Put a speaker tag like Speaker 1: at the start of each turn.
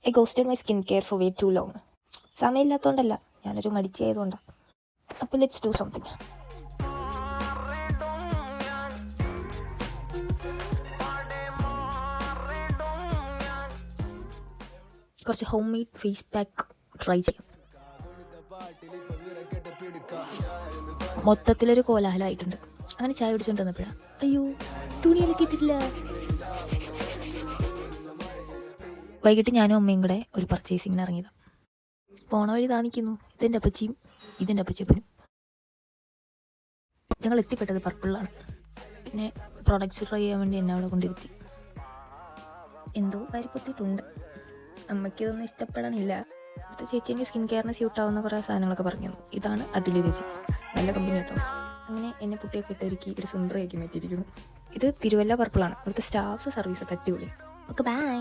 Speaker 1: I ghosted my skin care for way too long. സമയമില്ലാത്തതുകൊണ്ടല്ല, ഞാനൊരു മടിച്ചായതുകൊണ്ടാണ്. അപ്പോൾ ലെറ്റ്സ് ഡു സംതിങ്. കുറച്ച് home made face pack try ചെയ്യാം. മൊത്തത്തിലൊരു കോലാഹലമായിട്ടുണ്ട്. അങ്ങനെ ചായ കുടിച്ചുകൊണ്ട് വന്നപ്പോഴാണ് അയ്യോ തുണിയെല്ലാം കിട്ടില്ല. വൈകിട്ട് ഞാനും അമ്മയും കൂടെ ഒരു പർച്ചേസിങ്ങിന് ഇറങ്ങിയതാണ്. പോണ വഴി താന്നിക്കുന്നു ഇതെൻ്റെ അപ്പച്ചിയും ഇതെൻ്റെ അപ്പച്ചപ്പനും. ഞങ്ങൾ എത്തിപ്പെട്ടത് പർപ്പിളിലാണ്. പിന്നെ പ്രോഡക്റ്റ്സ് ട്രൈ ചെയ്യാൻ വേണ്ടി എന്നെ അവിടെ കൊണ്ടിരുത്തി. എന്തോ വാരിപ്പൊത്തിയിട്ടുണ്ട്. അമ്മയ്ക്ക് ഇതൊന്നും ഇഷ്ടപ്പെടാനില്ല. അടുത്ത ചേച്ചി എനിക്ക് സ്കിൻ കെയറിന് സ്യൂട്ടാവുന്ന കുറേ സാധനങ്ങളൊക്കെ പറഞ്ഞു തന്നു. ഇതാണ് അതുല്യ ചേച്ചി, നല്ല കമ്പനി കേട്ടോ. അങ്ങനെ എന്നെ പുട്ടിയൊക്കെ ഇട്ടൊരുക്കി ഒരു സുന്ദരയാക്കി മാറ്റിയിരിക്കുന്നു. ഇത് തിരുവല്ല പർപ്പിളാണ്. ഇവിടുത്തെ സ്റ്റാഫ്സ് സർവീസൊക്കെ അടിപൊളി. Okay bye.